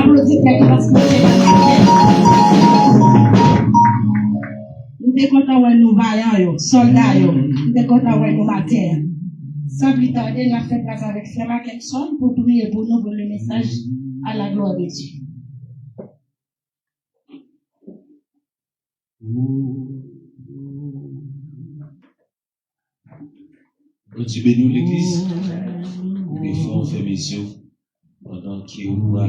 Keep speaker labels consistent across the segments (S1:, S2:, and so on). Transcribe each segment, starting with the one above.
S1: applaudit parce que c'est nous sommes contents de nous vaillants, soldats, nous sommes contents de nous mater. Sans plus tarder, nous avons fait place avec Frère Mackinson pour prier pour nous pour le message à la gloire de Dieu.
S2: Tu bénis l'église, mais faut faire mes yeux pendant qu'il nous a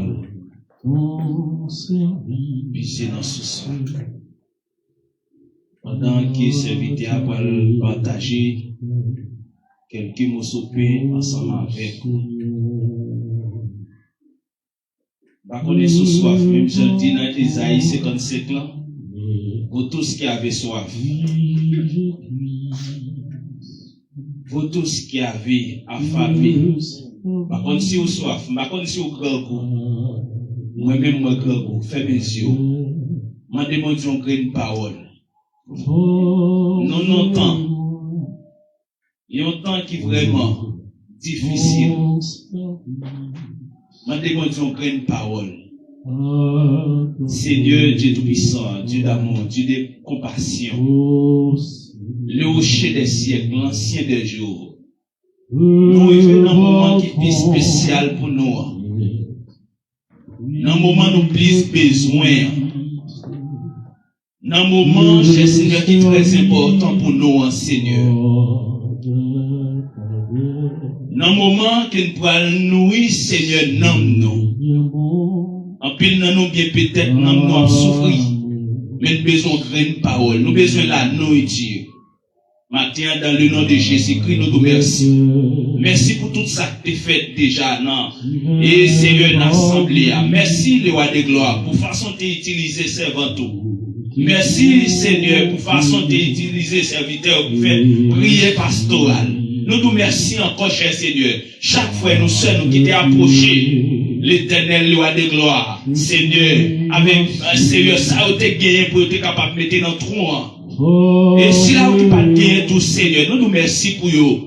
S2: puisé dans ce soir. Pendant qu'il serviteur va partager quelques morceaux de pain ensemble avec vous. Par contre, sous soif, même je le dis dans Isaïe 57 là, pour tous qui avaient soif. Pour tous qui avaient affamé. Par contre, si vous soif, par contre, si vous grand goût, moi-même, moi, grand goût, fais mes yeux. Moi, demande une parole. Non, non, temps. Il y a un temps qui est vraiment difficile. Moi, demande une parole. Seigneur, Dieu Tout-Puissant, Dieu d'amour, Dieu de compassion. Le rocher des siècles, l'ancien des jours. Nous vivons dans un moment qui est plus spécial pour nous. Dans un moment où nous plus besoin. Dans un moment, cher Seigneur, qui est très important pour nous, Seigneur. Dans un moment que nous pouvons nourrir, Seigneur, nous. En pile, nous bien peut-être, nous avons souffert. Mais nous avons besoin de parole. Nous avons besoin de la nourriture. Matin, dans le nom de Jésus-Christ, nous te remercions. Merci pour tout ça que tu as fait déjà, non? Et Seigneur, dans l'assemblée. Merci, le roi de gloire, pour façon de utiliser servant tout. Merci, Seigneur, pour façon de utiliser serviteur pour faire prière pastorale. Nous te remercions encore, cher Seigneur. Chaque fois, nous sommes qui t'es approché, l'éternel roi de gloire. Seigneur, avec un Seigneur, ça a été gagné pour être capable de mettre dans le trou. Et si là où tu pas gagné tout, Seigneur, nous nous remercions pour vous.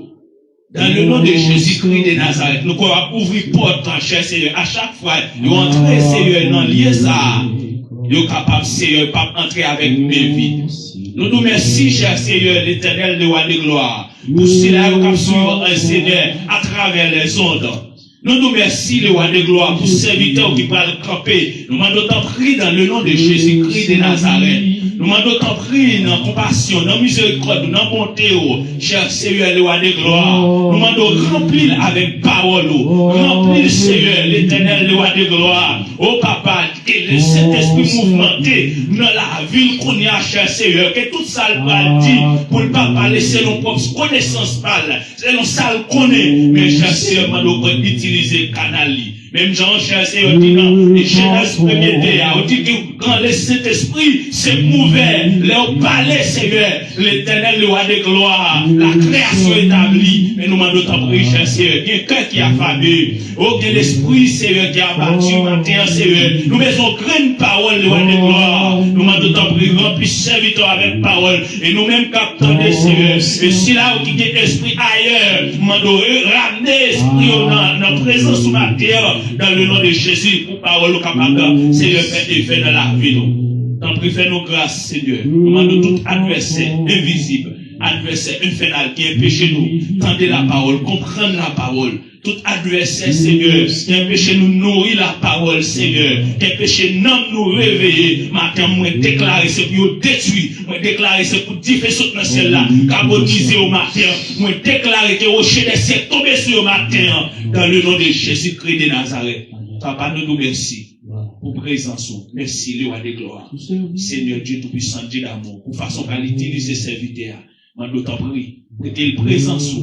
S2: Dans le nom de Jésus-Christ de Nazareth, nous pouvons ouvrir porte, cher Seigneur. À chaque fois, nous entrons, Seigneur, dans lieu ça. Nous sommes capables, Seigneur, pas entrer avec mes vies. Nous nous remercions, cher Seigneur, l'éternel de roi de gloire. Pour cela, nous suivre un Seigneur à travers les ondes. Nous nous remercions, le roi de gloire, pour serviteurs qui parlent camper. Nous m'en d'autant pris dans le nom de Jésus-Christ de Nazareth. Nous m'en d'autant pris dans compassion, dans miséricorde, dans bonté, cher Seigneur, le roi de gloire. Nous m'en d'autant remplir avec parole, remplir, Seigneur, l'éternel, le roi de gloire. Oh papa, que le Saint-Esprit mouvementé dans la ville qu'on y a, cher Seigneur, que tout ça le va dire pour ne pas parler selon propre connaissance parle, selon ça le connaît, mais cher Seigneur, m'en d'autant utiliser canal. Même Jean, cher Seigneur, dit dans les Genèse premier on dit que quand le Saint-Esprit s'est mauvais, leur palais, Seigneur, l'éternel, le roi de gloire, la création établie. Mais nous m'en d'autant pris, cher Seigneur, il y a un cœur qui a famé. Oh, que l'Esprit, Seigneur, qui a battu matin, Seigneur. Nous mettons grande parole, le roi de gloire. Nous m'en d'autant pris, remplis serviteur avec parole. Et nous-mêmes captons des Seigneur. Et si là où il y a esprit ailleurs, nous m'en ramener l'esprit dans la présence sous ma terre. Dans le nom de Jésus, pour parole capable, Seigneur, fait effet dans la vie. T'en prie, fais-nous grâce, Seigneur. Nous demandons tout adversaire invisible, adversaire infernal qui empêche nous, tendez la parole, comprendre la parole. Tout adversaire, Seigneur, qui empêche nous nourrir la parole, Seigneur, qui empêche nous réveiller. Matin, moi, déclarer, c'est pour détruire. Moi, déclarer, c'est pour diffuser dans celle-là, carboniser au matin. Moi, déclarer que rocher des siècles tomber sur le matin, dans le nom de Jésus-Christ de Nazareth. Papa, nous remercions pour présence. Merci, le roi de gloire. Seigneur Dieu Tout-Puissant, Dieu d'amour, pour façon qu'à utiliser serviteur. Mando t'en prie, prêtez le présence,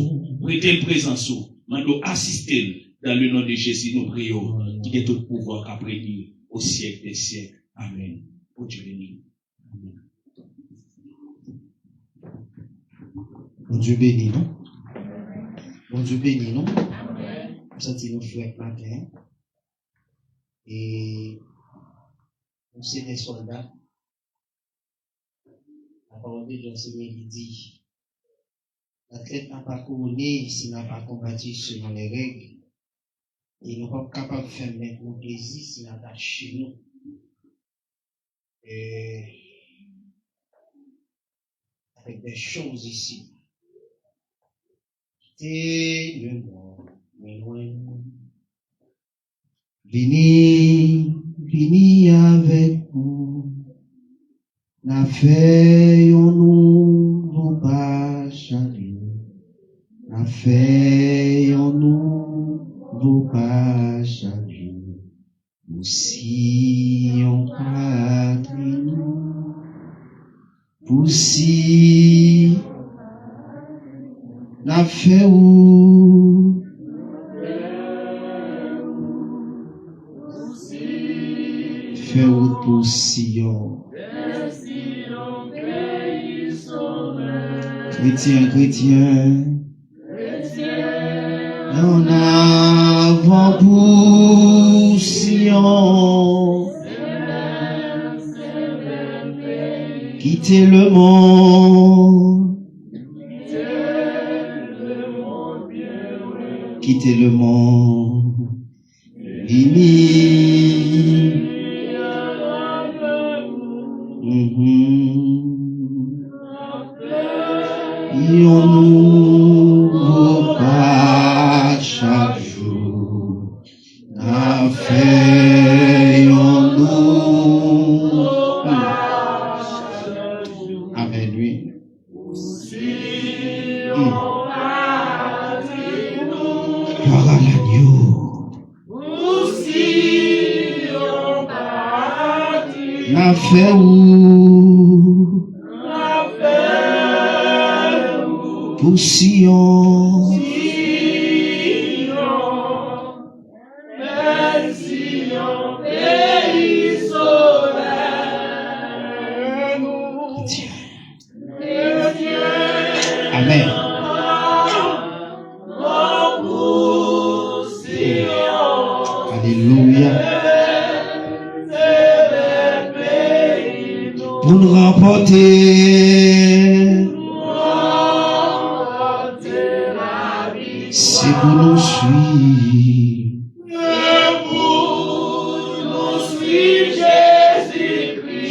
S2: mando assister dans le nom de Jésus, nous prions, qui est tout pouvoir qu'après lui, au siècle des siècles. Amen. Oh Dieu béni.
S3: Bon Dieu béni, non? Bon Dieu béni, non? Nous sentons nos frères matin. Et nous sommes des soldats. La parole de Dieu, Seigneur, il dit, la traite n'a pas couronné si n'a pas combattu selon les règles. Et nous ne sommes pas capables de faire nos plaisirs si nous sommes chez nous. Et avec des choses ici. Quittez le monde, mais loin. Venez avec nous. La fait nous pas chaler. La fait nous pas chaler. Aussi on patrie nous. Aussi la fait où. Fait où pour Sion. Chrétien, en avant pour Sion, quittez le monde, quittez le monde, on nous pas chaque jour, la fait on nous. Amen, oui. Gloire à l'agneau. La fait où? Pour Sion. Amen. Alléluia. Pour nous remporter, c'est pour nous suivre.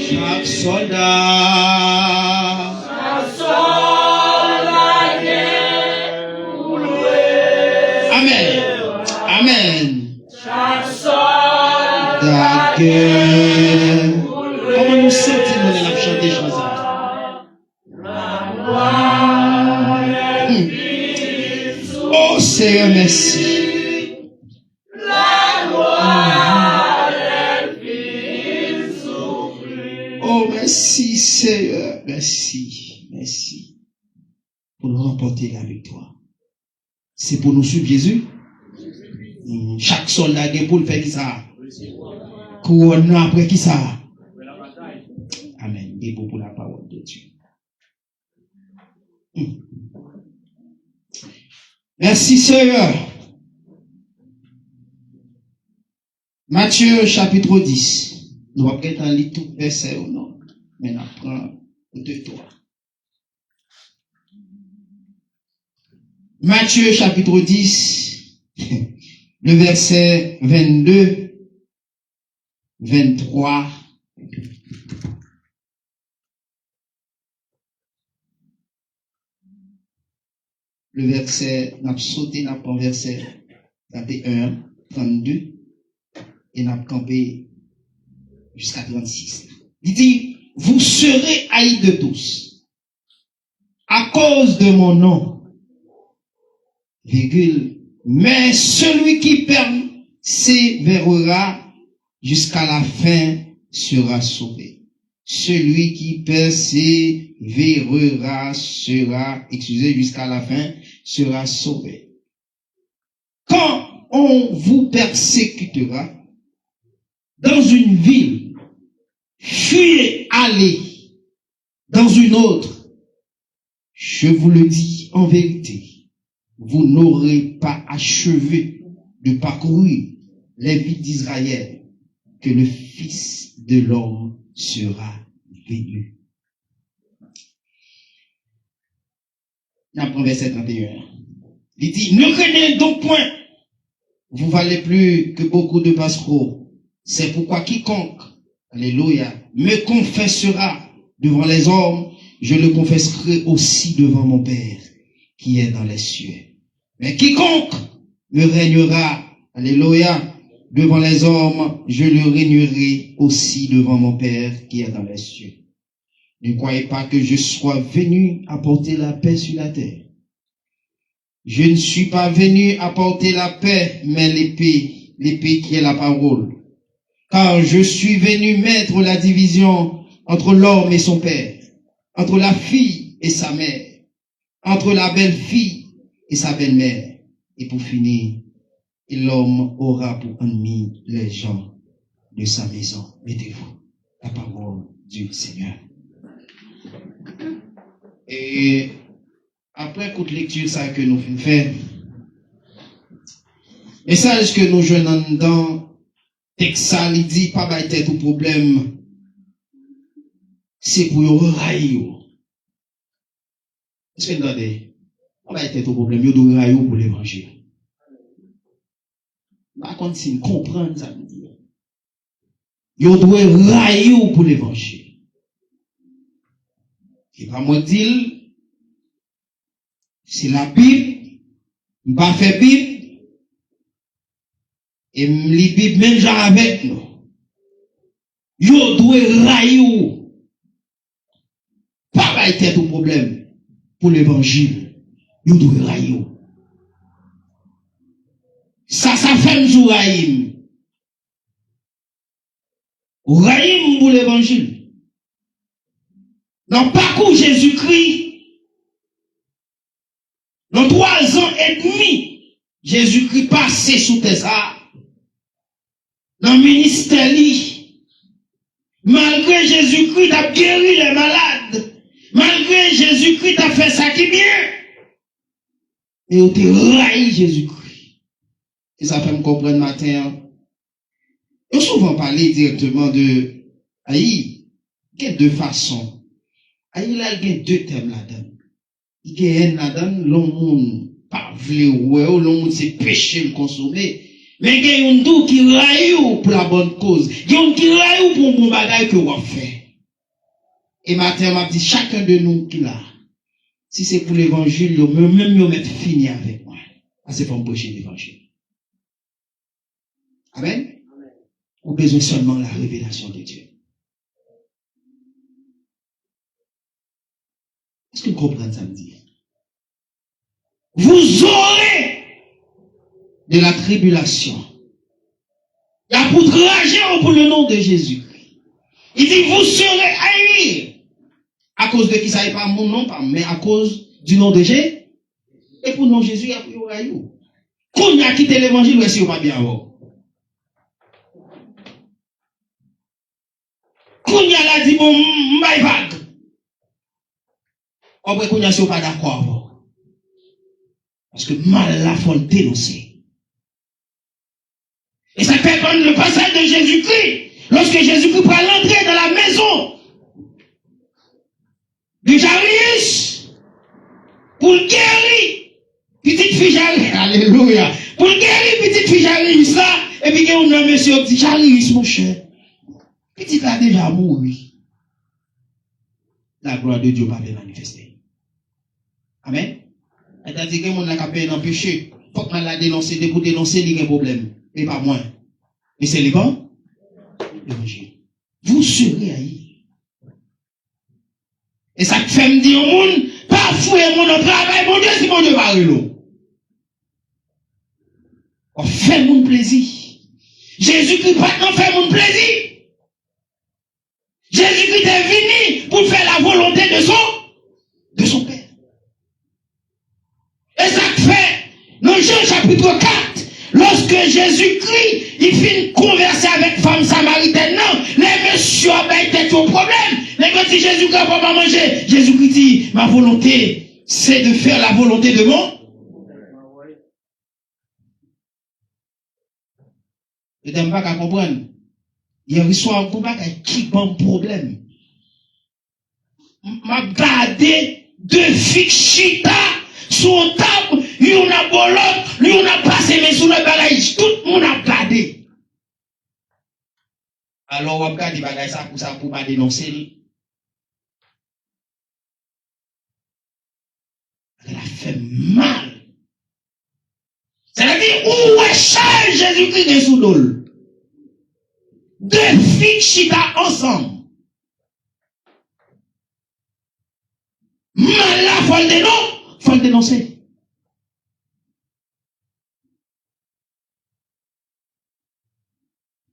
S3: Chaque soldat. Amen. Amen. Comment nous sentimos dans la chanter chanson? Oh Seigneur, merci. Oh merci Seigneur, merci, merci pour nous remporter la victoire. C'est pour nous suivre Jésus. Chaque soldat est pour le faire qui ça. Couronne après qui ça. Amen. Et pour la parole de Dieu. Merci Seigneur. Matthieu chapitre 10. Nous allons peut-être lire tout verset ou non. Mais nous apprenons de toi. Matthieu chapitre 10. Le verset 22, 23. Le verset, n'a sauté, n'a pas verset 31, 32, et n'a campé jusqu'à 36. Il dit, vous serez haïs de tous, à cause de mon nom, virgule, mais celui qui persévérera jusqu'à la fin sera sauvé. Celui qui persévérera jusqu'à la fin sera sauvé. Quand on vous persécutera dans une ville, fuyez, allez dans une autre. Je vous le dis en vérité, vous n'aurez pas achevé de parcourir les villes d'Israël que le Fils de l'homme sera venu. Après verset 31. Il dit, ne craignez donc point, vous valez plus que beaucoup de passereaux. C'est pourquoi quiconque, alléluia, me confessera devant les hommes, je le confesserai aussi devant mon Père qui est dans les cieux. Mais quiconque me régnera, alléluia, devant les hommes, je le régnerai aussi devant mon Père qui est dans les cieux. Ne croyez pas que je sois venu apporter la paix sur la terre. Je ne suis pas venu apporter la paix, mais l'épée qui est la parole. Car je suis venu mettre la division entre l'homme et son père, entre la fille et sa mère, entre la belle-fille et sa belle-mère. Et pour finir, l'homme aura pour ennemi les gens de sa maison. Mettez-vous la parole du Seigneur. Et après toute lecture ça que nous venons faire, message que nous joignons dans Texas, il dit pas de tête au problème, c'est pour railler. Est-ce que vous entendez? Pas de tête au problème, il doit railler pour l'évangile. Par contre, si vous comprenez ça, il doit railler pour l'évangile. Et pas moi dire, c'est la Bible, il pas fait Bible, et les Bible même genre avec nous. Yo doit railler. Pas de tête au problème pour l'évangile. Yo doit railler. Ça fait un jour raïm. Raïm pour l'évangile. Dans le parcours Jésus-Christ, dans 3 ans et demi, Jésus-Christ passé sous tes arts. Dans le ministère, malgré Jésus-Christ a guéri les malades, malgré Jésus-Christ a fait ça qui est bien, et on te raille Jésus-Christ. Et ça fait me comprendre matin. On souvent parlé directement de Aïe, il y a 2 façons. Aïe, là, il y a 2 thèmes là-dedans. Il y a un là-dedans, l'homme pas vle ouais, l'homme c'est péché le consommer. Mais il y a un doux qui raille pour la bonne cause. Il y a un qui raille pour un bon bagage que vous fait. Et matin, m'a dit chacun de nous qui l'a. Si c'est pour l'évangile, même vous mettre fini avec moi. C'est pour me prêcher l'évangile. Amen. Vous avez besoin seulement de la révélation de Dieu. Est-ce que vous comprenez ça me dire? Vous aurez de la tribulation. Il y a pour rager pour le nom de Jésus. Il dit, vous serez haïs. À cause de qui ça n'est pas mon nom, mais à cause du nom de Jésus. Et pour le nom de Jésus, il y a pour haïs. Quand il a quitté l'évangile, est-ce qu'il va bien avoir? Quand il a dit, bon, my vague. Après, quand il a pas d'accord. Parce que mal la faut le dénoncer. Et ça fait comme le passage de Jésus-Christ. Lorsque Jésus-Christ prend l'entrée dans la maison de Jairus pour guérir petite fille Jairus. Alléluia. Pour guérir petite fille Jairus là. Et puis on a un monsieur qui dit Jairus mon cher. Petite là déjà mouru. La gloire de Dieu va manifester. Amen. C'est-à-dire que mon n'a qu'à payer dans le péché. Faut qu'on la dénoncer, pour dénoncer, il y a un problème. Mais pas moins. Mais c'est les bons. L'évangile. Vous serez haïs. Et ça fait me dire au monde, pas fouiller mon travail, mon Dieu, si mon Dieu va l'eau. On fait mon plaisir. Jésus-Christ pas fait mon plaisir. Jésus-Christ est venu pour faire la volonté de son Père. Et ça fait, dans Jean chapitre 4, lorsque Jésus-Christ, il finit de converser avec femme samaritaine, non, les messieurs étaient au problème. Les gars disent Jésus-Christ va pas manger. Jésus-Christ dit, ma volonté, c'est de faire la volonté de mon. Je n'aime pas qu'à comprendre. Il y a une histoire qui a un problème. M'a gardé 2 filles chita Son table, yon a bolot, yon a passé mes sous le bagage, tout le monde a gardé. Alors, on a gardé bagage ça pour pas dénoncer. Elle a fait mal. C'est-à-dire, où est Charles Jésus-Christ de sous l'eau? Deux filles chita ensemble. Mal là, faut le dénoncer.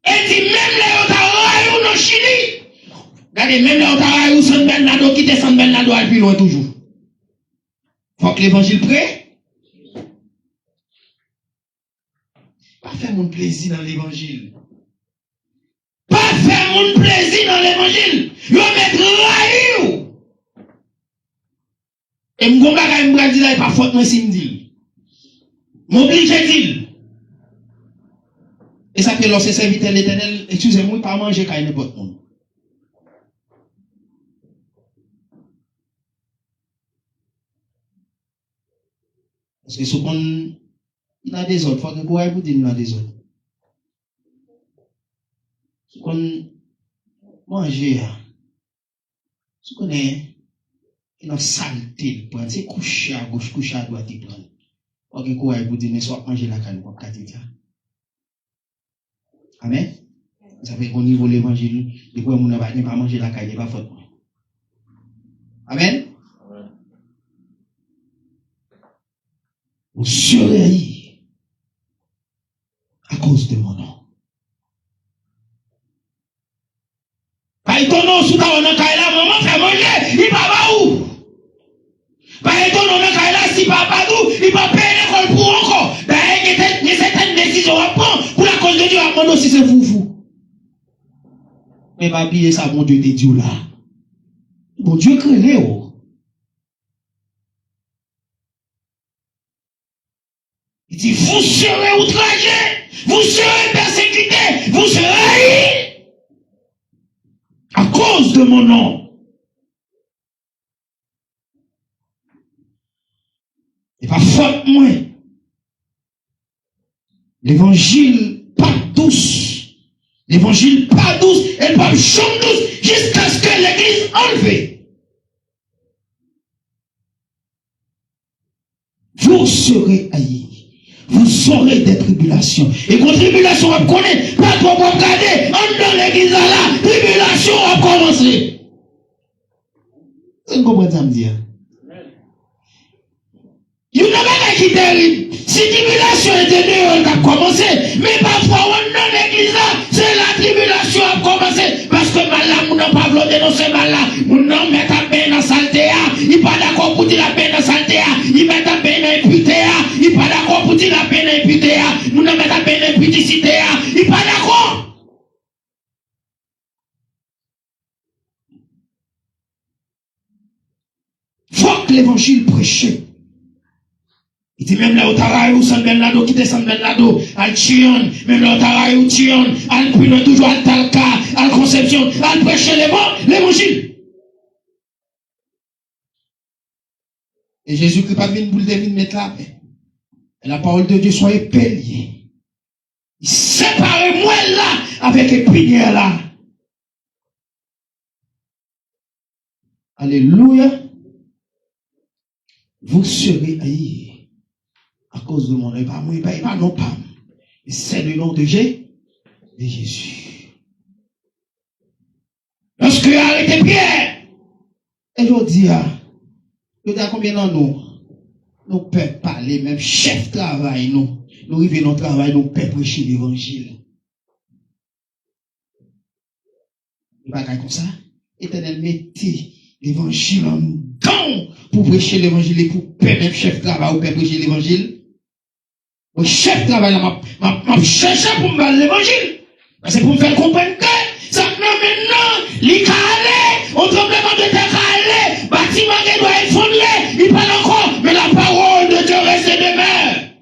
S3: Et dit, même les Otawa ou non Chili. Regardez, même les Otawa ou San Bernardo qui descend Bernardo à plus loin toujours. Faut que l'évangile prête. Pas faire mon plaisir dans l'évangile. Pas faire mon plaisir dans l'évangile. Yo mettre raïou. Et m'gonga ka m'bra dit là pas faute moi si m'dit. M'oblige dit. Et ça fait lorsque serviteur l'Éternel, excusez-moi, pas manger quand n'importe monde. Parce que ce qu'on il a des autres, faut que vous vous dites il a des autres. Ce qu'on manger, ce qu'on est, il a saleté, c'est coucher à gauche, coucher à droite, il prend. Faut que vous dites mais soit manger la canne, pour qu'à dire. Amen. Ça fait qu'au niveau de l'évangile, des fois, on n'a pas manger la canne, il n'est pas faute. Amen. Vous serez haïs à cause de mon nom. Pas étonnant, sous ta on a kaila, maman fait manger, il va pas où? Pas étonnant, on a kaila, si papa d'où, il va payer l'école pour encore. D'ailleurs, il y a certaines décisions à prendre pour la cause de Dieu, à mon aussi c'est fou. Mais pas oublier ça, mon Dieu, des dieux là. Mon Dieu, crée oh. Il dit, vous serez outragés, vous serez persécutés, vous serez haïs à cause de mon nom. Et pas faute moi. L'évangile pas douce. L'évangile pas douce, elle pas chambre douce jusqu'à ce que l'église enlève. Vous serez haïs. Vous aurez des tribulations. Et quand tribulation va connaître, pas trop pour regarder, en dans l'église là, tribulation va commencer. Vous comprenez ça me dire? Il n'y a pas qui terrible. Si tribulation était dehors, elle a commencé. Mais parfois, dans l'église là, c'est la tribulation a commencé. Parce que mal là, mon n'a pas voulu dénoncer mal là. Mon nom met à peine dans saleté. Il n'est pas d'accord pour dire la peine dans saleté. Il met à peine dans imputé. Il n'est pas d'accord pour dire la peine dans imputé. Mon nom met à peine dans impudicité. Il n'est pas d'accord. Faut que l'évangile prêche. Il dit même là au Taraï ou San Bernardo qui descend Bernardo, al Chion, même là au Taraï ou Chion, al Pino toujours al Talca, al Conception, al prêcher l'évangile. Et Jésus-Christ pas venu pour le deviner mettre la paix. Et la parole de Dieu soit épeliée. Séparez-moi là avec épinière là. Alléluia. Vous serez haïs. À cause de mon nom, pas moi, pas non pas. C'est le nom de Jésus. Lorsque j'ai arrêté Pierre, et je dis, je dis à combien d'entre nous pouvons parler, même chef de travail, nous arrivons dans le travail, nous pouvons prêcher l'évangile. Il va comme ça. Éternel, mettez l'évangile en temps pour prêcher l'évangile et pour permettre chef de travail ou prêcher l'évangile. Mon chef travail m'a cherché pour me faire l'évangile. C'est pour me faire comprendre que ça maintenant, les calés, au tremblement de terre calé, bâtiment qui doit effondrer, il parle encore, mais la parole de Dieu reste demeure.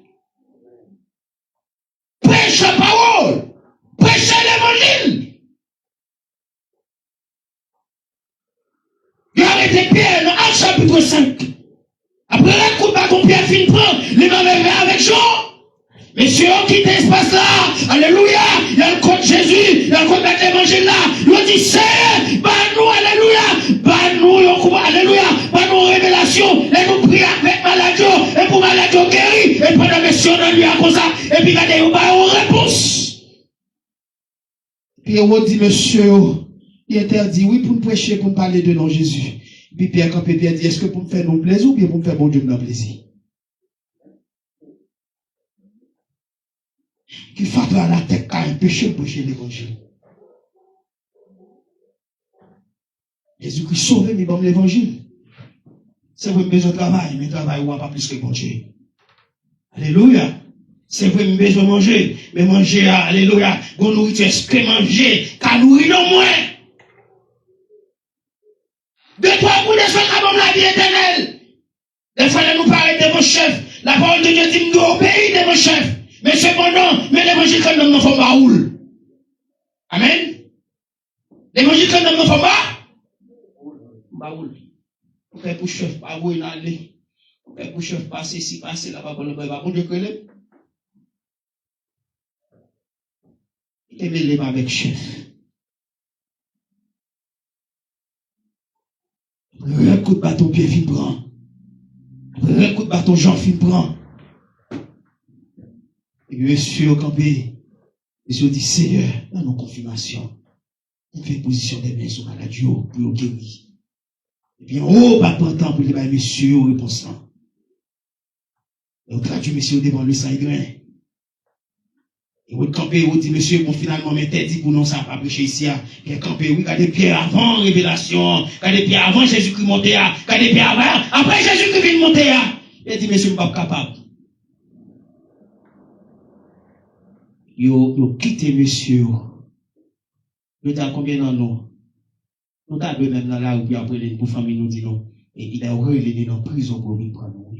S3: Prêche la parole, prêche l'évangile. Il a arrêté Pierre dans Actes chapitre 5. Après la coupe ton Pierre fin prend, les mains avec Jean. Messieurs, qui l'espace là, alléluia, il y a le code Jésus, il y a le code de l'évangile là, il dit c'est, bah nous, alléluia, bah nous, alléluia, bah nous, révélation, et nous prions avec maladie, et pour maladie guéri, et pendant messieurs, on lui a comme ça, et puis regardez, on va une réponse. Puis on dit, monsieur, il interdit, oui, pour nous prêcher, pour nous parler de nom Jésus. Puis Pierre, quand Pierre dit, est-ce que pour me faire non plaisir ou bien pour me faire bon Dieu non plaisir? Qui frappe à la tête car il péché pour prêcher l'évangile. Jésus-Christ sauve, mais bon l'évangile. C'est vrai, besoin de travail, mais travail, ou pas plus que manger. Alléluia. C'est vrai, besoin de manger, mais manger, alléluia, bon nourriture, est-ce que manger, car nourrir non moins. Deux, trois coups de soin, comme la vie éternelle. Des fois, nous parlons de mon chef. La parole de Dieu dit, nous obéis de mon chef. Mais cependant, mais l'évangile quand nous ne font pas roule. Amen. L'évangile quand nous ne font pas roule. Pour faire pour chef, pas roule, aller. Pour faire pour chef, passer ici, passer là-bas, pour le bain, bon Dieu que l'aime. Il est mêlé avec chef. Un coup de bâton, pied fin prend. Un coup de bâton, Jean fin prend. Et monsieur au campé, monsieur dit, Seigneur, dans nos confirmations, on fait position des mains sur maladie pour guérir. Et puis, pas de temps pour les bails, monsieur, au réponse. Et on traduit monsieur devant le sang-grain. Et on campé, on dit, monsieur, bon, finalement, m'interdit pour nous, ça pas prêcher ici, et campé, oui, regardez Pierre avant révélation, regardez Pierre avant Jésus-Christ monté, regardez Pierre avant, après Jésus-Christ vient monter, il dit, monsieur, je ne suis pas capable. Yo quitté monsieur. Nous t'as combien dans nous? Nous t'as deux même dans la rue, puis après les pour famille nous dit non. Et il a relé dans prison pour venir prendre nous.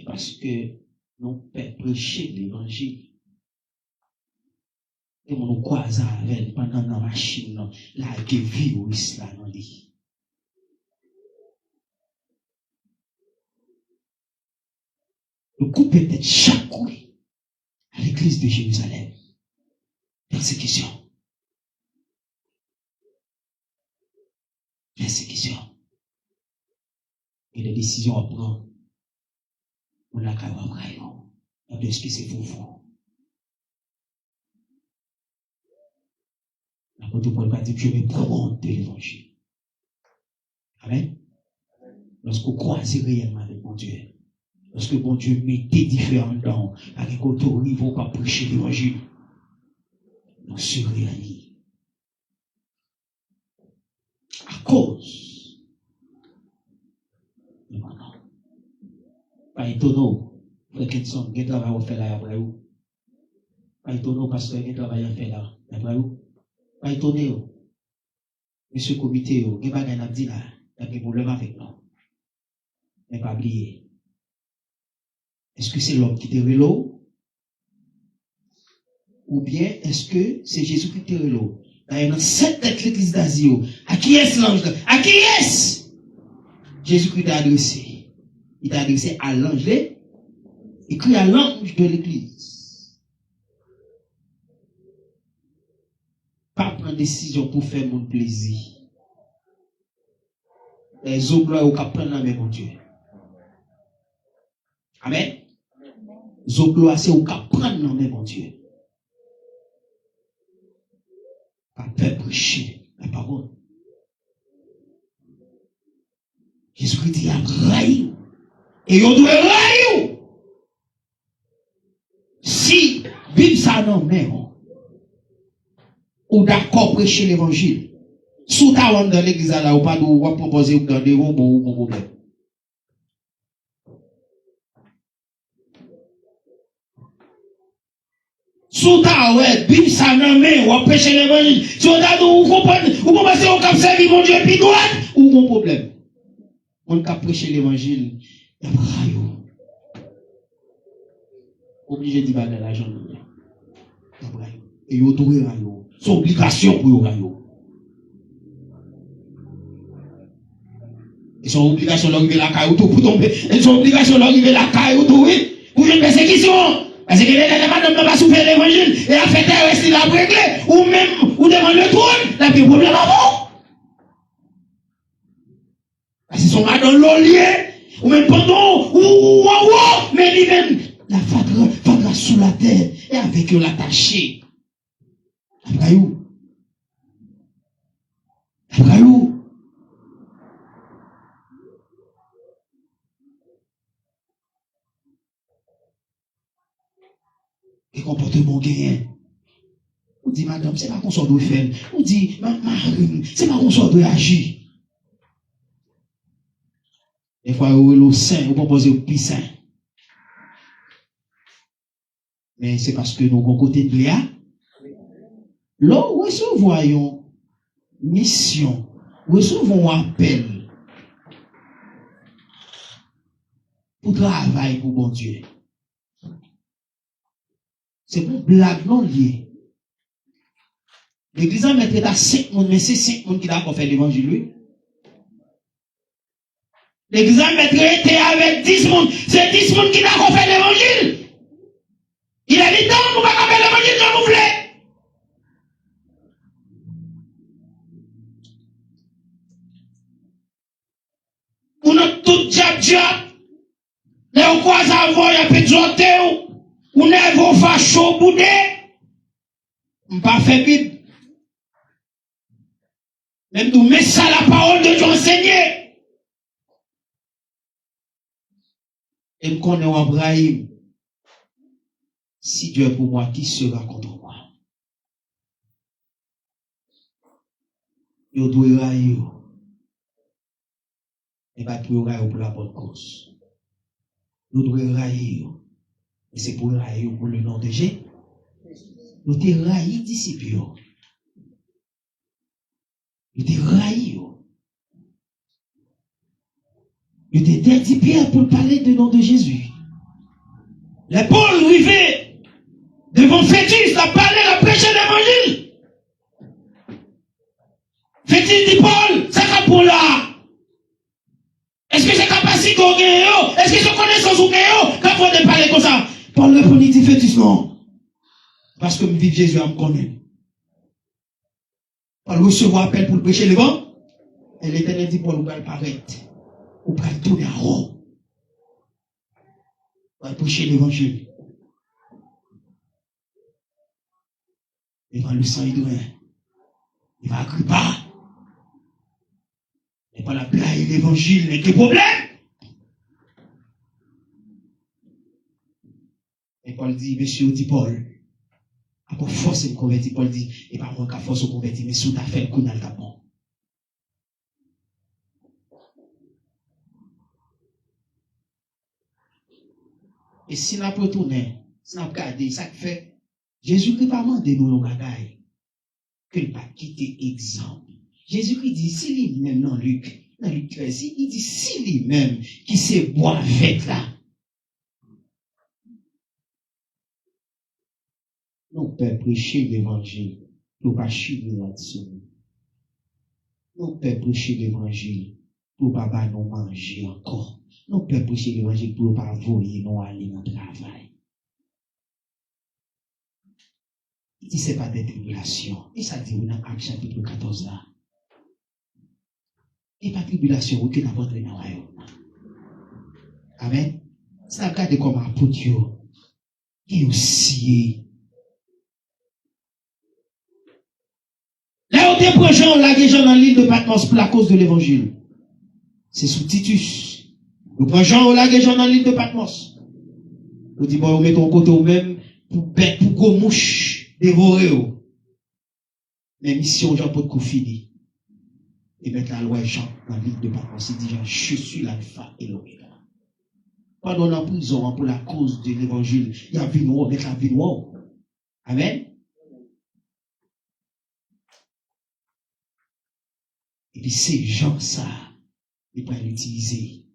S3: Parce que nous prêcher l'évangile. Et on nous croise avec pendant la machine, là, qui vit au islam dans lui. Le coup peut-être chaque rue à l'église de Jérusalem. Persécution. Persécution. Et des décisions à prendre. On a qu'à voir est-ce que c'est faux? L'apôtre Paul va dire que je vais prendre de l'évangile. Amen. Lorsqu'on croise réellement avec mon Dieu. Parce que bon Dieu mettait différents dons, avec autour, ils ne vont pas prêcher l'évangile. Nous serons réunis. À cause. de mon nom. Pas étonnant, frère Kenson, il y a un travail à faire là après vous. Pas étonnant, pasteur, il y a un travail à faire là après vous. Pas étonné, monsieur le comité, il y a un bagage à dire là, il y a un problème avec nous. Mais pas oublier. Est-ce que c'est l'homme qui te l'eau? Ou bien est-ce que c'est Jésus qui te l'eau? Dans cette tête l'église d'Asie, à qui est-ce l'ange? À qui est-ce? Jésus qui t'a adressé. Il t'a adressé à l'ange. Écrit à l'ange de l'église. Pas prendre décision pour faire mon plaisir. Les eaux gloires au cap prendre la main, mon Dieu. Amen. Zogloa, c'est au cas prendre non mais mon Dieu. Pas peur prêcher la parole. Jésus-Christ dit, il y a raillé. Et on doit railler. Si, Bible ça non mais ou d'accord prêcher l'évangile. Sous ta wande dans l'église là, ou pas de ou proposer ou dans des robots ou problème. Sous ta ouais, Bible ça non mais ou prêcher l'évangile. Si on a ou comprendre, ou commencer au cap servir mon Dieu puis droite ou mon problème. On cap prêcher l'évangile, il y a raillou. Obligé d'y aller l'argent. Et yo doit raillou. C'est obligation pour yo raillou. Ils sont obligations d'arriver la caille ou tout pour tomber. Ils sont obligations d'arriver la caille ou tout, oui. Pour une persécution. Parce que les madame ne va souffrir l'évangile. Et la fête est restée la réglée. Ou même, ou devant le trône. La plus problème avant. Parce qu'ils sont madame l'olier. Ou même pendant, ou en haut. Mais lui-même, la fatra sous la terre. Et avec eux l'attaché. Après où? Après où? Et comportement gagnant. On dit, madame, c'est pas qu'on soit de faire. On dit, marine, c'est pas qu'on soit de agir. Des fois, où est le saint, on propose au plus saint. Mais c'est parce que nous avons côté de là. Là, où est-ce que nous voyons mission, où est-ce que nous voyons appel pour travail pour bon Dieu. C'est pour blague non lié. L'église en mettre à 5 personnes, mais c'est 5 personnes qui d'accord faire l'évangile, oui. L'église en mettre avec 10 personnes, c'est 10 personnes qui d'accord faire l'évangile. Il a dit, non, nous ne pouvons pas faire l'évangile comme nous voulons. Ou notre tout diable, les croisés avant, il y a péjoté, ou n'est pas facho boudé, on ne pas faire Bible. Même nous mettons ça la parole de Dieu enseignée. Et nous connaissons Abraham. Si Dieu est pour moi, qui sera contre moi? Yo doit railler. Et pas pour railler pour la bonne cause. Nous devons railler. Et c'est pour railler pour le nom de Jésus. Nous devons railler disciples. Nous devons railler. Nous devons interdit Pierre pour parler du nom de Jésus. Les Paul arrivaient devant Fétus, a parlé, a prêché l'évangile. Fétus dit Paul, c'est quoi pour là? Est-ce que c'est capacité qu'on gagne? Est-ce que c'est connaissance qu'on gagne? Quand on parle comme ça, Paul répondit, dit Fétus, non. Parce que me vive Jésus à me connaître. Paul recevoir appel pour prêcher l'évangile. Et l'Éternel dit, Paul, vous allez paraître. Vous allez tourner en rond. Vous allez prêcher l'évangile. Devant le sang hydroïen. Il va Agrippa. Et pas la blague et l'évangile, mais quel problème? Et Paul dit, monsieur, dit Paul, à quoi force me convertir? Paul dit, et pas moi qu'à force me convertir, mais sous ta fait qu'on a le tapon. Et si on a retourné, si on a regardé, ça fait, Jésus-Christ pas demandé nous nos bagailles, qu'il pas quitter exemple. Jésus-Christ dit, si lui-même, dans Luc 13, il dit, si lui-même, qui s'est boire avec là, nous pouvons prêcher l'évangile, nous pas chier là-dessus. Nous pouvons prêcher l'évangile, pour pas nous manger encore. Nous pouvons prêcher l'évangile pour pas voler nous aller dans le travail. Il dit, c'est pas des tribulations. Et ça dit, dans Actes chapitre 14 là. Et pas tribulation, aucune n'a pas entré dans le royaume. Amen. Ça regarde comme un poteau. Et aussi. Là où t'es proches, on l'a déjà dans l'île de Patmos pour la cause de l'évangile. C'est sous Titus. Nous prenons Jean, on l'a déjà dans l'île de Patmos. Nous disons, bon, on met ton côté au même pour bête, pour gros mouche, dévorer. Mais mission, Jean, pour te finir. Et mettre la loi Jean dans l'île de Patmos. Il dit, je suis l'alpha et l'oméga. Pendant la prison, pour la cause de l'évangile, il y a vie noire, mettre la vie noire. Amen. Et puis, ces gens, ça, ils peuvent l'utiliser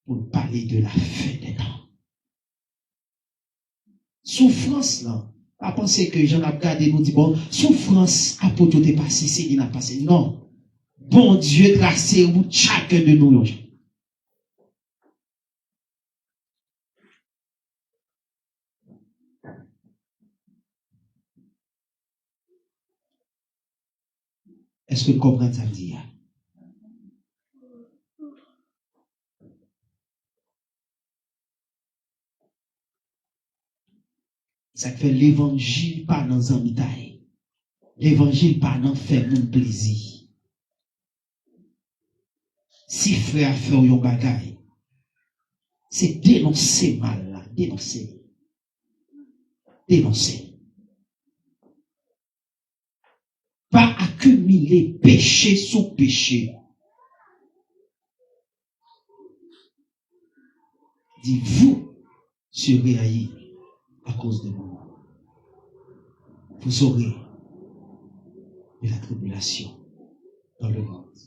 S3: pour parler de la fin des temps. Souffrance, là, pas penser que j'en ai regardé, nous dit, bon, souffrance, apôtre, t'es passé, c'est il n'a passé. Non. Bon Dieu tracé route chacun de nous. Est-ce que vous comprenez ça dit? Ça fait l'évangile pas dans un mitaille. L'évangile pas dans faire mon plaisir. Si frère fait un bagaille, c'est dénoncer mal là, dénoncer. Dénoncer. Pas accumuler péché sous péché. Dit vous serez haïs à cause de moi. Vous aurez de la tribulation dans le monde.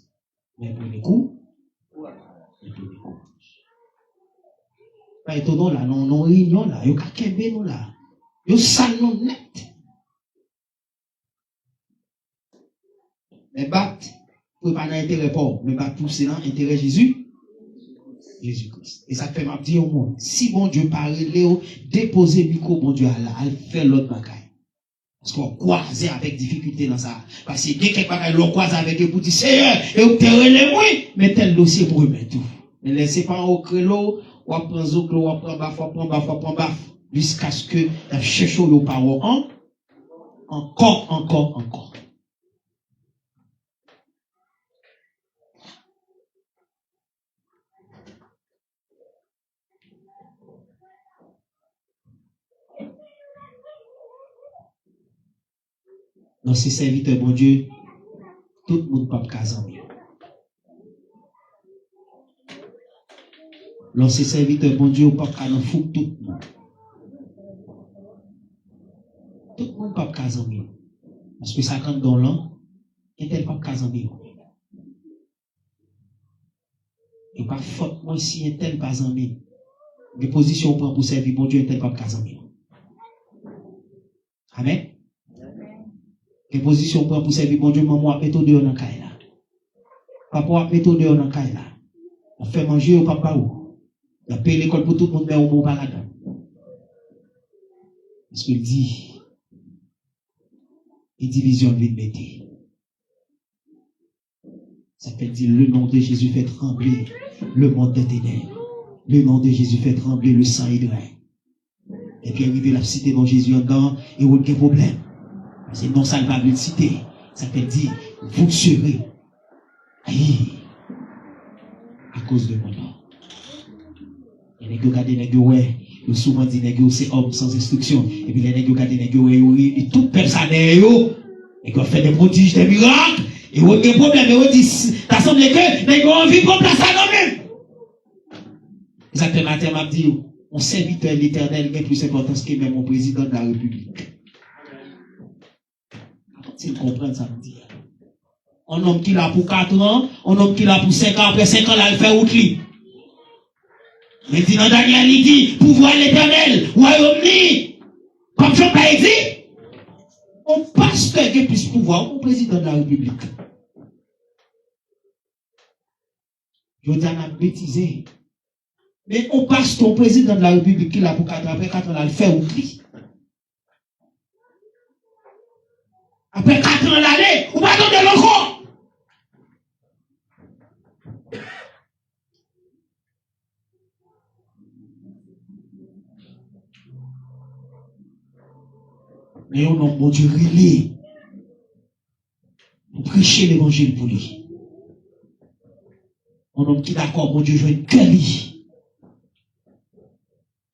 S3: Mais pour les coups, pas étonnant là, non réunion là, yo kakebe nous là, yo sale non net. Mais bat, pour pas d'intérêt pauvre, mais bat pousser dans intérêt Jésus-Christ. Et ça fait m'a dire au monde, si bon Dieu parle, Léo, déposer micro bon Dieu à la, elle fait l'autre bagaille. Parce qu'on croise avec difficulté dans ça. Parce que dès quelque bagaille, l'on croise avec eux pour dire, Seigneur, et vous terrez oui, mais tel dossier pour eux, tout. Ne laissez pas au créneau, ou à prendre zoklo, ou à prendre baf, jusqu'à ce que la cherche aux paroles encore. Dans ces serviteurs, bon Dieu, tout le monde pas casant. Dans ces serviteurs, bon Dieu, pas casant fou tout le monde. Tout le monde pas casant. Parce que ça quand dans l'an, et tel pas casant. Et pas faute, moi, si un tel pas en mine. Des positions prend pour servir, bon Dieu, un tel pas casant. Amen. Des positions prend pour servir, bon Dieu, maman a méthode dans la caille là. Papa a méthode dans la caille là. On fait manger au papa ou. On a payé l'école pour tout le monde, mais on va là-dedans. Parce qu'il dit, il division de mettre. Ça peut dire le nom de Jésus fait trembler le monde des ténèbres. Le nom de Jésus fait trembler le sang et le rein. Et puis arriver la cité dans Jésus en dedans et aucun problème. C'est non ça ne va pas le citer. Ça peut dire vous serez haïs à cause de mon nom. Et les gars regardent les gars ouais, ils souvent dit les gars c'est homme sans instruction. Et puis les gars regardent les gars ouais, et tout peuple ça derrière et qu'on fait des prodiges, des miracles. Et vous avez des problèmes, et vous dites, t'as semblé que, mais vous avez envie de placer ça quand même. Exactement, matin, m'a dit, mon serviteur l'éternel a plus d'importance que même mon président de la République. Si vous comprenez ça, me dit. Un homme qui l'a pour 4 ans, un homme qui l'a pour 5 ans, après 5 ans, là, il fait outre. Mais dit dans Daniel, il dit, pouvoir l'éternel, royaume ni, comme je pas dit, un pasteur qui a plus de pouvoir, mon président de la République. Je dis à bêtiser. Mais on passe ton président de la République qui l'a pour 4 ans, après 4 ans, là, il fait oubli. Après 4 ans l'année, on va donner l'encore. Mais on a mon Dieu relais pour prêcher l'évangile pour lui. On homme qui d'accord, mon Dieu, je vais être quali.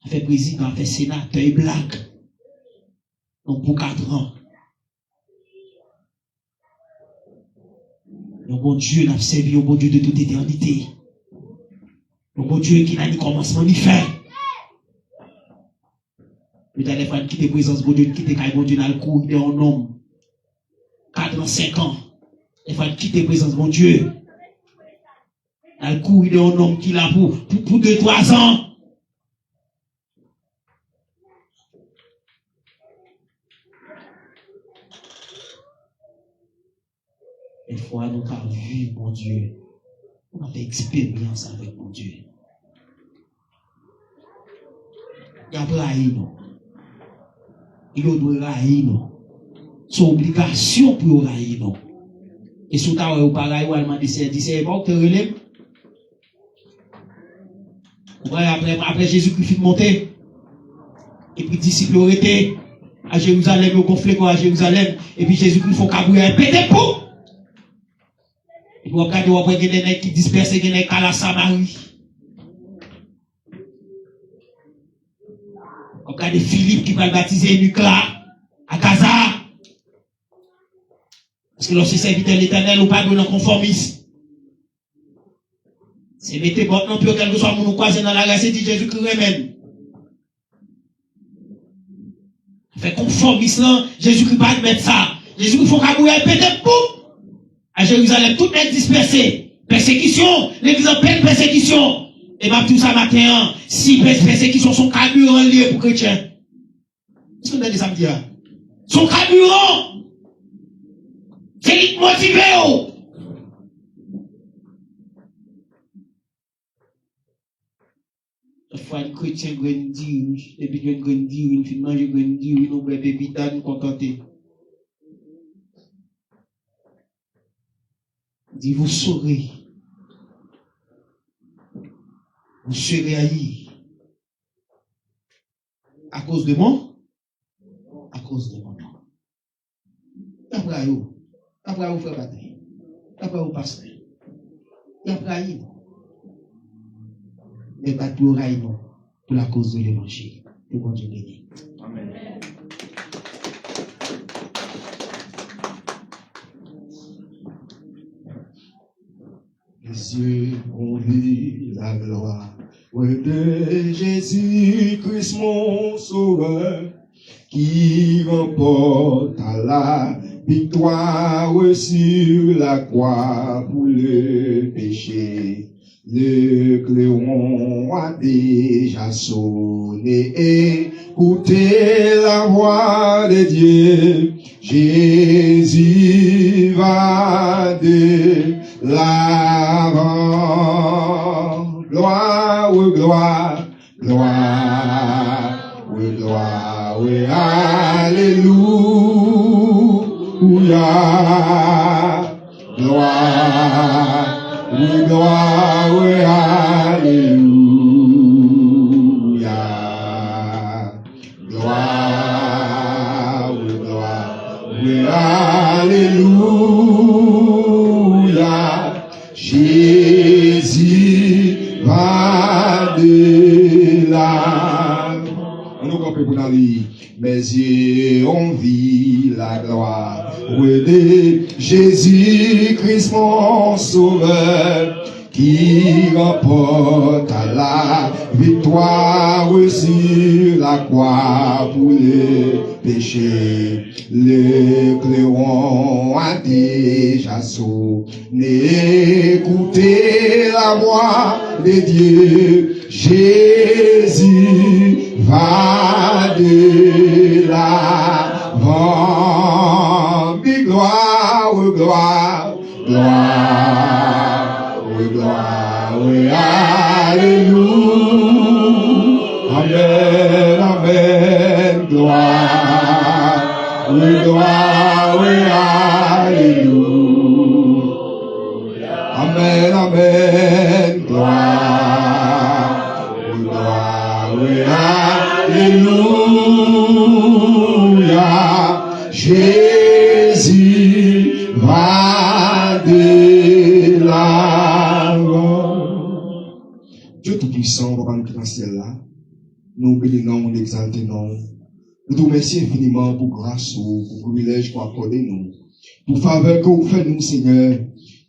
S3: On fait président, on fait sénateur et blague. Donc pour 4 ans. Le bon Dieu n'a servi au bon Dieu de toute éternité. Le bon Dieu qui n'a ni commencement ni fin. Le téléphone qui te présence, bon Dieu, qui te caille, bon Dieu, dans le cours, il est un homme. 4 ans, 5 ans. Les femmes qui te présence, bon Dieu. Dans le cours, il est un homme qui l'a pour 2-3 ans. Des fois, nous avons vu, mon Dieu, on a fait expérience avec mon Dieu. Il y a raï, non. Il doit raï, non. C'est obligation pour raï, non. Et sous ta ou pareil, ou allemand c'est bon, te relève. Après Jésus-Christ monté. Et puis disciples ont été à Jérusalem, au gonflé quoi à Jérusalem. Et puis Jésus-Christ faut cabouiller un pété pour. Et puis après, on voit des nègres qui dispersent, des nègres à la Samarie. On regarde Philippe qui va baptiser Nicolas à Gaza. Parce que lorsque c'est serviteur l'éternel, ou pas de non-conformisme. C'est mettez bon non plus, quel que soit mon croisé dans la grâce, dit Jésus-Christ même. Fait conformisme là, Jésus-Christ pas mettre ça. Jésus-Christ faut qu'à péter pour. À Jérusalem, tout est dispersé. Persécution, l'église en pleine persécution. Et ma tout ça matin, si persécutions sont carburant liés pour chrétiens. Qu'est-ce qu'on a dit samedi là? Son carburant. C'est lui motivé. Parfois, un chrétien grandit, et puis il grandit, il finit manger grandit, il nous boit bébé d'âne contenté. Dit, vous serez haïs. À cause de moi? À cause de mon nom. D'après vous, frère Bataille. D'après vous, pasteur. D'après vous. Mais pas pour railler pour la cause de l'évangile. Que bon Dieu bénisse. Amen.
S4: Les yeux ont vu la gloire de Jésus-Christ mon sauveur, qui remporte à la victoire sur la croix pour le péché. Le clairon a déjà sonné, écoutez la voix de Dieu. Jésus va de l'avant. Gloire, oui, gloire, gloire, oui, gloire, oui, alléluia. Gloire. We gloire, we hallelujah. Gloire, we hallelujah. Jésus va de l'avant. On nous comprend pour aller. Mes yeux ont vu la gloire. Oui, de Jésus-Christ mon sauveur, qui remporte à la victoire sur la croix pour les péchés. Le clairon a déjà sonné, écoutez la voix de Dieu. Jésus va de l'avant. Gloire, oui, gloire, gloire, oui, gloire, oui, alléluia. Amen, amen, gloire, oui, gloire, oui, alléluia. Amen, amen, gloire, oui, gloire, oui, alléluia. Jésus va de l'avant. Dieu Tout-Puissant, Papa, nous qui dans le ciel là, nous bénissons, nous exaltons. Nous te remercions infiniment pour grâce, pour privilège qu'on accorde nous, pour faveur que vous faites nous, Seigneur.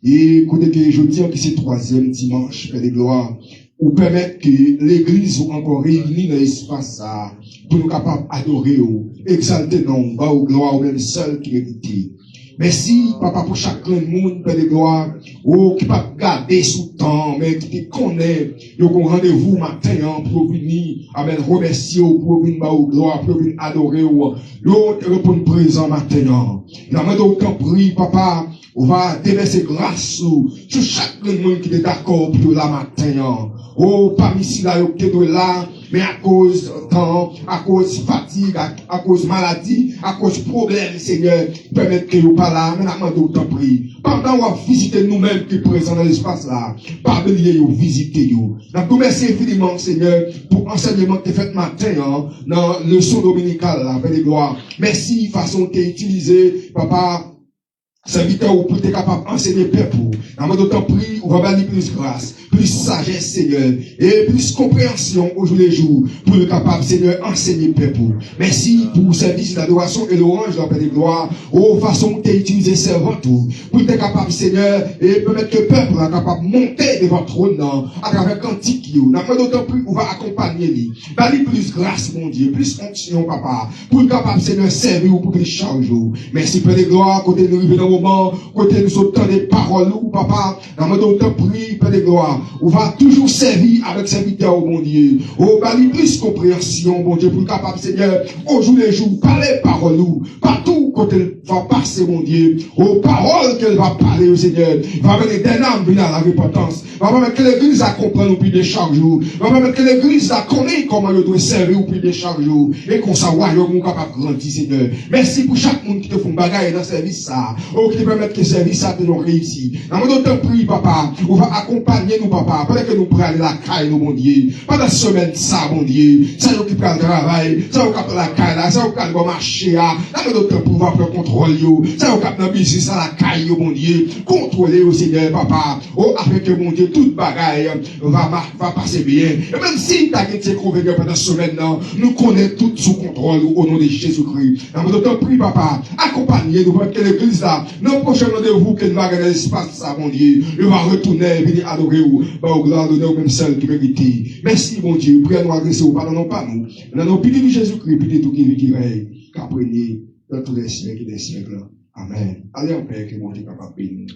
S4: Et écoutez que je dis que c'est troisième dimanche, Père de gloire, ou permettre que l'église soit encore réunie dans l'espace ça, pour nous capables d'adorer, exalter non, bas ou gloire, ou même seul qui mérite. Merci, Papa, pour chacun de monde, Père de gloire, qui pas garder sous temps, mais qui te connaît, yo qu'on rendez-vous matin, pour venir, amen, remercier, pour venir bas ou gloire, pour venir adorer, yo te répondre présent matin. La main d'autant prie, Papa, On va déverser grâce sur chaque monde qui est d'accord pour la matin. Oh, parmi ici là, qui est là, mais à cause temps, à cause fatigue, à cause maladie, à cause problème, Seigneur, permettre que vous pas là, mais nous d'autant prie. Pendant qu'on va visiter nous-mêmes qui sont présents dans l'espace là, pas oublier vous visiter vous. Nous remercions infiniment, Seigneur, pour l'enseignement que tu fait matin, dans le leçon dominicale là, avec les gloires. Merci, façon que tu as utilisé, papa. Serviteur, pour être capable d'enseigner peuple. Dans d'autant prix, on va donner plus grâce, plus sagesse, Seigneur, et plus compréhension au jour les jours, pour être capable, Seigneur, d'enseigner peuple. Merci pour le service d'adoration et l'orange de la paix de gloire, aux façons que tu as utilisé servant tout, pour être capable, Seigneur, et permettre que le peuple soit capable de monter devant le trône, à travers cantique, dans d'autant prix, on va accompagner lui. Donner plus grâce, mon Dieu, plus onction, papa, pour être capable, Seigneur, servir ou pour qu'il charge. Merci, Père de gloire, côté nous arriver dans côté nous autant des paroles, ou papa, dans notre temps prie, Père de gloire, on va toujours servir avec serviteur, mon Dieu. Oh, bali plus compréhension, mon Dieu, pour être capable, Seigneur, au jour les jours, parler paroles, partout, côté elle va passer, mon Dieu, aux paroles qu'elle va parler, au Seigneur, va mener des âmes venir à la repentance, va permettre que l'église a comprendre au plus de chaque jour, va permettre que l'église a connaître comment elle doit servir au plus de chaque jour, et qu'on s'avoir, on capable de grandir, Seigneur. Merci pour chaque monde qui te font bagaille dans ce service, ça. Oh, qui te permettre que le service a de réussi. Dans mon temps prie, papa, on va accompagner nous, papa, pendant que nous prenons aller la caille, nous, mon Dieu. Pendant la semaine, ça, mon Dieu. Ça, nous qui prend le travail, ça, nous qui la caille, là, ça, nous qui va marcher, là. Dans mon temps, pour prendre contrôle, yo. Ça, nous qui dans business, à la caille, mon Dieu. Contrôler au Seigneur, papa. Oh, avec que, mon Dieu, toute bagaille, va passer bien. Et même si t'as été convaincu pendant la semaine, non, nous connaissons tout sous contrôle au nom de Jésus-Christ. Dans mon temps, prie, papa, accompagnez nous, pour que l'église, là, nos prochains rendez-vous, que nous va gagner l'espace, ça, mon Dieu. Il va retourner, venir adorer ou, bah, au gloire, donner au même seul qui mérite. Merci, mon Dieu. Priez nous adresser au pardonnons pas nous. Dans nos petits de Jésus-Christ, petit tout qui règne, qu'apprenez dans tous les siècles et des siècles. Amen. Allez en paix, que mon Dieu capable de bénir.